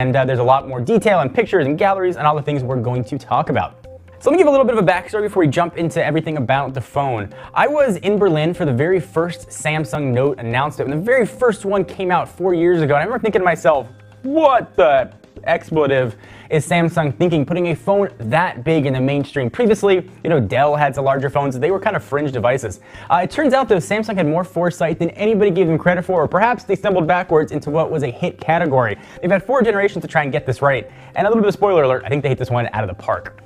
And there's a lot more detail and pictures and galleries and all the things we're going to talk about. So let me give a little bit of a backstory before we jump into everything about the phone. I was in Berlin for the very first Samsung Note announcement, when the very first one came out 4 years ago. And I remember thinking to myself, what the expletive is Samsung thinking, putting a phone that big in the mainstream? Previously, Dell had some larger phones. They were kind of fringe devices. It turns out, though, Samsung had more foresight than anybody gave them credit for, or perhaps they stumbled backwards into what was a hit category. They've had 4 generations to try and get this right. And a little bit of spoiler alert, I think they hit this one out of the park.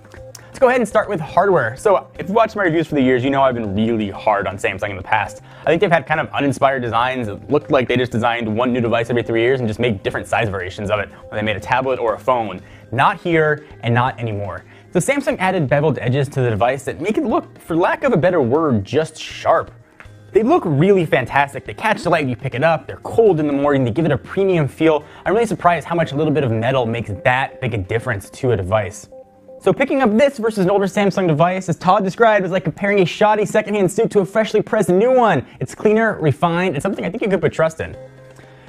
Let's go ahead and start with hardware. So if you watched my reviews for the years, you know I've been really hard on Samsung in the past. I think they've had kind of uninspired designs. It looked like they just designed one new device every 3 years and just made different size variations of it, when they made a tablet or a phone. Not here and not anymore. So Samsung added beveled edges to the device that make it look, for lack of a better word, just sharp. They look really fantastic. They catch the light when you pick it up. They're cold in the morning. They give it a premium feel. I'm really surprised how much a little bit of metal makes that big a difference to a device. So picking up this versus an older Samsung device, as Todd described, is like comparing a shoddy secondhand suit to a freshly pressed new one. It's cleaner, refined, and something I think you could put trust in.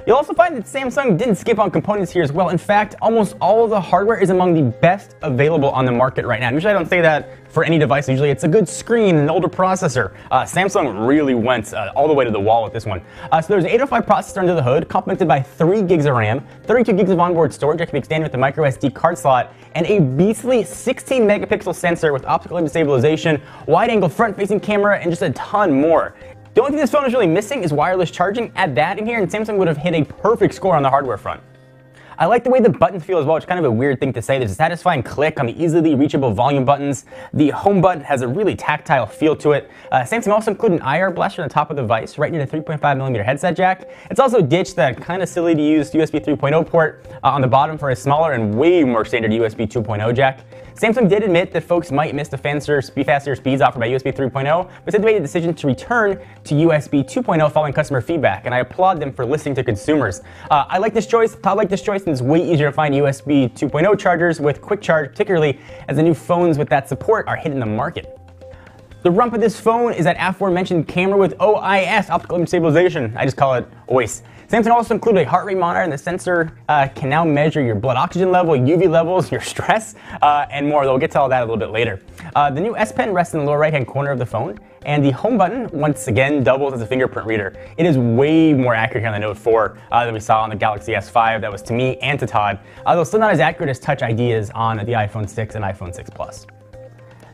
You'll also find that Samsung didn't skip on components here as well. In fact, almost all of the hardware is among the best available on the market right now. Usually I don't say that for any device. Usually it's a good screen, an older processor. Samsung really went all the way to the wall with this one. So there's an 805 processor under the hood, complemented by 3 gigs of RAM, 32 gigs of onboard storage that can be extended with the micro SD card slot, and a beastly 16 megapixel sensor with optical image stabilization, wide-angle front-facing camera, and just a ton more. The only thing this phone is really missing is wireless charging. Add that in here and Samsung would have hit a perfect score on the hardware front. I like the way the buttons feel as well. It's kind of a weird thing to say. There's a satisfying click on the easily reachable volume buttons. The home button has a really tactile feel to it. Samsung also included an IR blaster on the top of the device, right near the 3.5mm headset jack. It's also ditched that kind of silly to use USB 3.0 port on the bottom for a smaller and way more standard USB 2.0 jack. Samsung did admit that folks might miss the faster speeds offered by USB 3.0, but said they made the decision to return to USB 2.0 following customer feedback, and I applaud them for listening to consumers. I like this choice. I like this choice, and it's way easier to find USB 2.0 chargers with quick charge, particularly as the new phones with that support are hitting the market. The rump of this phone is that aforementioned camera with OIS, optical image stabilization. I just call it OIS. Samsung also included a heart rate monitor, and the sensor can now measure your blood oxygen level, UV levels, your stress, and more. We'll get to all that a little bit later. The new S Pen rests in the lower right-hand corner of the phone, and the home button, once again, doubles as a fingerprint reader. It is way more accurate here on the Note 4 than we saw on the Galaxy S5. That was to me and to Todd, though still not as accurate as Touch ID is on the iPhone 6 and iPhone 6 Plus.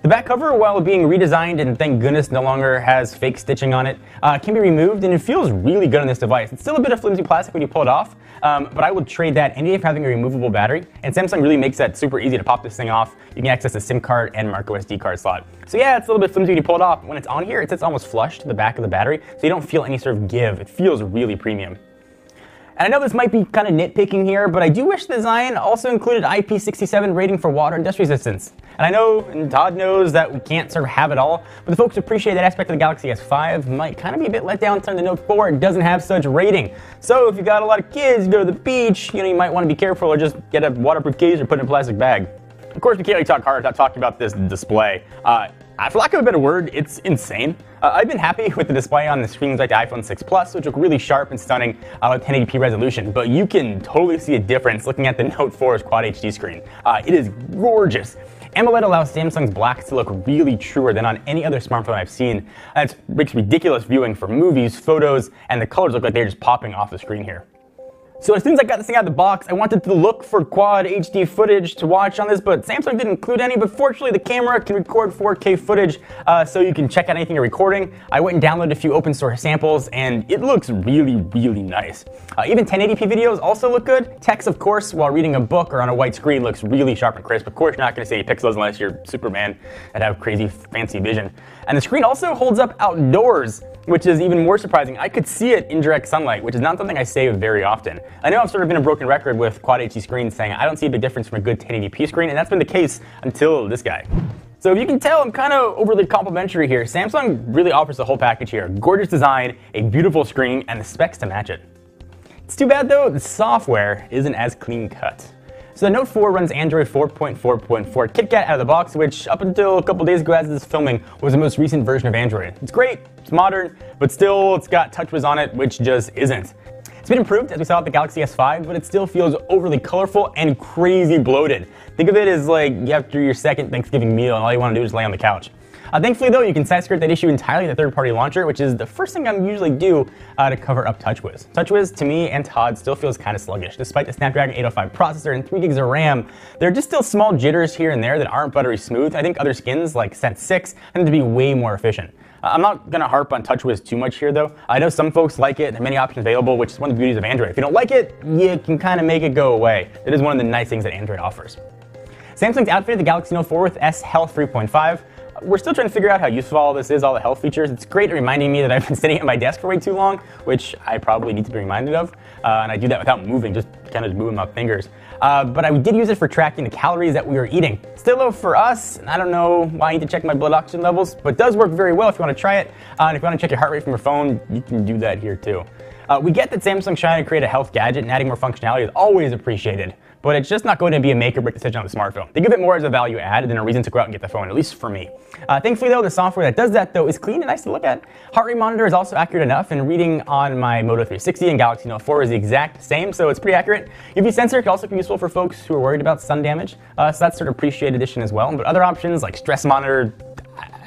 The back cover, while being redesigned and thank goodness no longer has fake stitching on it, can be removed, and it feels really good on this device. It's still a bit of flimsy plastic when you pull it off, but I would trade that any day for having a removable battery, and Samsung really makes that super easy to pop this thing off. You can access a SIM card and micro SD card slot. So yeah, it's a little bit flimsy when you pull it off. When it's on here, it sits almost flush to the back of the battery, so you don't feel any sort of give. It feels really premium. And I know this might be kind of nitpicking here, but I do wish the design also included IP67 rating for water and dust resistance. And I know, and Todd knows, that we can't sort of have it all, but the folks who appreciate that aspect of the Galaxy S5 might kind of be a bit let down to the Note 4. It doesn't have such rating. So if you've got a lot of kids, you go to the beach, you might want to be careful or just get a waterproof case or put it in a plastic bag. Of course, we can't really talk hard without talking about this display. For lack of a better word, it's insane. I've been happy with the display on the screens like the iPhone 6 Plus, which look really sharp and stunning with 1080p resolution, but you can totally see a difference looking at the Note 4's Quad HD screen. It is gorgeous. AMOLED allows Samsung's blacks to look really truer than on any other smartphone I've seen. It makes ridiculous viewing for movies, photos, and the colors look like they're just popping off the screen here. So as soon as I got this thing out of the box, I wanted to look for Quad HD footage to watch on this, but Samsung didn't include any. But fortunately, the camera can record 4K footage, so you can check out anything you're recording. I went and downloaded a few open source samples, and it looks really, really nice. Even 1080p videos also look good. Text, of course, while reading a book or on a white screen looks really sharp and crisp. Of course, you're not going to see any pixels unless you're Superman and have crazy fancy vision. And the screen also holds up outdoors, which is even more surprising. I could see it in direct sunlight, which is not something I say very often. I know I've sort of been a broken record with Quad HD screens saying I don't see a big difference from a good 1080p screen, and that's been the case until this guy. So if you can tell, I'm kind of overly complimentary here. Samsung really offers the whole package here. Gorgeous design, a beautiful screen, and the specs to match it. It's too bad though, the software isn't as clean cut. So the Note 4 runs Android 4.4.4 KitKat out of the box, which up until a couple days ago as of this filming was the most recent version of Android. It's great, it's modern, but still it's got TouchWiz on it, which just isn't. It's been improved as we saw with the Galaxy S5, but it still feels overly colorful and crazy bloated. Think of it as like after your second Thanksgiving meal and all you want to do is lay on the couch. Thankfully though, you can side skirt that issue entirely with the third-party launcher, which is the first thing I usually do to cover up TouchWiz. TouchWiz, to me and Todd, still feels kind of sluggish. Despite the Snapdragon 805 processor and 3 gigs of RAM, there are just still small jitters here and there that aren't buttery smooth. I think other skins, like Sense 6, tend to be way more efficient. I'm not going to harp on TouchWiz too much here though. I know some folks like it, there are many options available, which is one of the beauties of Android. If you don't like it, you can kind of make it go away. It is one of the nice things that Android offers. Samsung's outfitted the Galaxy Note 4 with S Health 3.5. We're still trying to figure out how useful all this is, all the health features. It's great at reminding me that I've been sitting at my desk for way too long, which I probably need to be reminded of. And I do that without moving, just kind of moving my fingers. But I did use it for tracking the calories that we were eating. Still though, for us, I don't know why I need to check my blood oxygen levels, but it does work very well if you want to try it. And if you want to check your heart rate from your phone, you can do that here too. We get that Samsung's trying to create a health gadget and adding more functionality is always appreciated, but it's just not going to be a make or break decision on the smartphone. They give it more as a value add than a reason to go out and get the phone, at least for me. Thankfully though, the software that does that though is clean and nice to look at. Heart rate monitor is also accurate enough, and reading on my Moto 360 and Galaxy Note 4 is the exact same, so it's pretty accurate. UV sensor can also be useful for folks who are worried about sun damage, so that's sort of appreciated addition as well. But other options like stress monitor,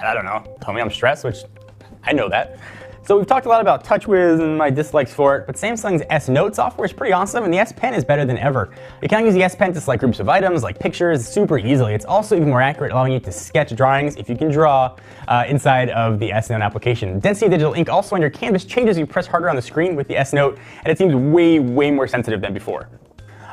I don't know, tell me I'm stressed, which I know that. So we've talked a lot about TouchWiz and my dislikes for it, but Samsung's S Note software is pretty awesome, and the S Pen is better than ever. You can use the S Pen to select groups of items, like pictures, super easily. It's also even more accurate, allowing you to sketch drawings, if you can draw, inside of the S Note application. Density of digital ink also on your canvas changes as you press harder on the screen with the S Note, and it seems way more sensitive than before.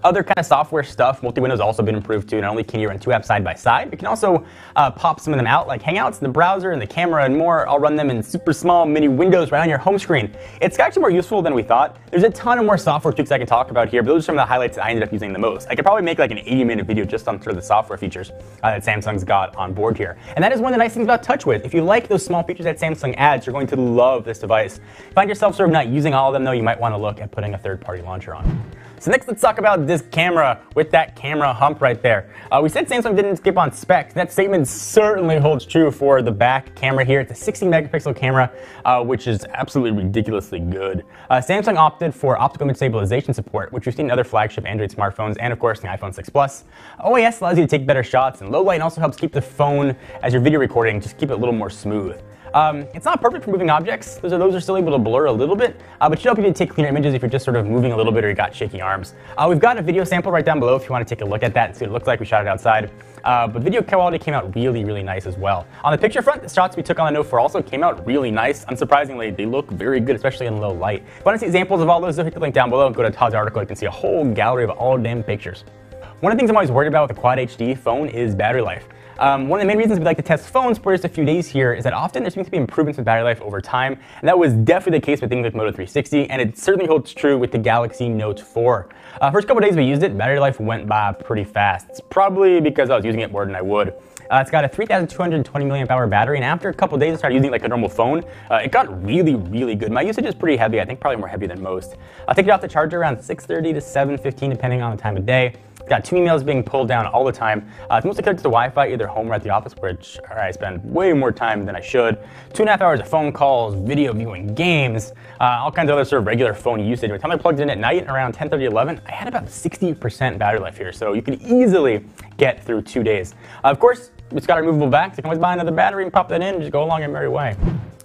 Other kind of software stuff, multi-window's also been improved too. Not only can you run two apps side by side, you can also pop some of them out, like Hangouts, the browser, and the camera, and more. I'll run them in super small mini windows right on your home screen. It's actually more useful than we thought. There's a ton of more software tweaks I can talk about here, but those are some of the highlights that I ended up using the most. I could probably make like an 80-minute video just on sort of the software features that Samsung's got on board here. And that is one of the nice things about TouchWiz. If you like those small features that Samsung adds, you're going to love this device. If you find yourself sort of not using all of them though, you might want to look at putting a third-party launcher on. So next, let's talk about this camera with that camera hump right there. We said Samsung didn't skip on specs. That statement certainly holds true for the back camera here. It's a 16 megapixel camera, which is absolutely ridiculously good. Samsung opted for optical image stabilization support, which we've seen in other flagship Android smartphones and of course the iPhone 6 Plus. OIS allows you to take better shots in low light and also helps keep the phone, as you're video recording, just keep it a little more smooth. It's not perfect for moving objects. Those are still able to blur a little bit, but should help you to take cleaner images if you're just sort of moving a little bit or you got shaky arms. We've got a video sample right down below if you want to take a look at that and see what it looks like. We shot it outside. But video quality came out really nice as well. On the picture front, the shots we took on the Note 4 also came out really nice. Unsurprisingly, they look very good, especially in low light. If you want to see examples of all those, hit the link down below and go to Todd's article. You can see a whole gallery of all damn pictures. One of the things I'm always worried about with the Quad HD phone is battery life. One of the main reasons we like to test phones for just a few days here is that often there seems to be improvements with battery life over time, and that was definitely the case with things like Moto 360, and it certainly holds true with the Galaxy Note 4. First couple days we used it, battery life went by pretty fast. It's probably because I was using it more than I would. It's got a 3,220 milliamp hour battery, and after a couple days I started using it like a normal phone. It got really good. My usage is pretty heavy, I think probably more heavy than most. I'll take it off the charger around 6:30 to 7:15 depending on the time of day. Got 2 emails being pulled down all the time. It's mostly connected to Wi-Fi, either home or at the office, which I spend way more time than I should. 2.5 hours of phone calls, video viewing, games, all kinds of other sort of regular phone usage. By the time I plugged in at night, around 10:30, 11, I had about 60% battery life here, so you could easily get through 2 days. Of course, it's got a removable back, so you can always buy another battery and pop that in and just go along your merry way.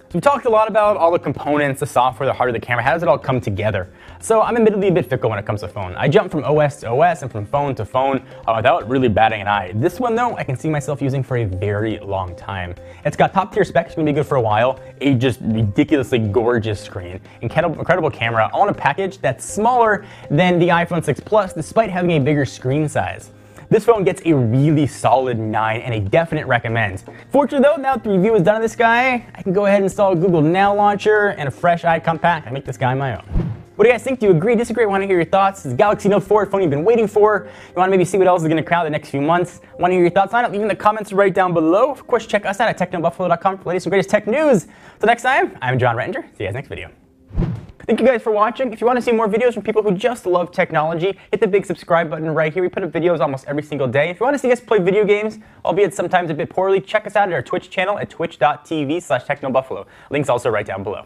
So we talked a lot about all the components, the software, the hardware, the camera. How does it all come together? So I'm admittedly a bit fickle when it comes to phone. I jump from OS to OS and from phone to phone without really batting an eye. This one though, I can see myself using for a very long time. It's got top tier specs, it's gonna be good for a while, a just ridiculously gorgeous screen, incredible camera, all in a package that's smaller than the iPhone 6 Plus despite having a bigger screen size. This phone gets a really solid 9 and a definite recommend. Fortunately though, now that the review is done of this guy, I can go ahead and install a Google Now launcher and a fresh icon pack and make this guy my own. What do you guys think? Do you agree, disagree? I want to hear your thoughts. This is Galaxy Note 4, phone you've been waiting for. You want to maybe see what else is going to crowd the next few months? Want to hear your thoughts on it? Leave in the comments right down below. Of course, check us out at technobuffalo.com for the latest and greatest tech news. Till next time, I'm John Rettinger. See you guys next video. Thank you guys for watching. If you want to see more videos from people who just love technology, hit the big subscribe button right here. We put up videos almost every single day. If you want to see us play video games, albeit sometimes a bit poorly, check us out at our Twitch channel at twitch.tv/technobuffalo. Links also right down below.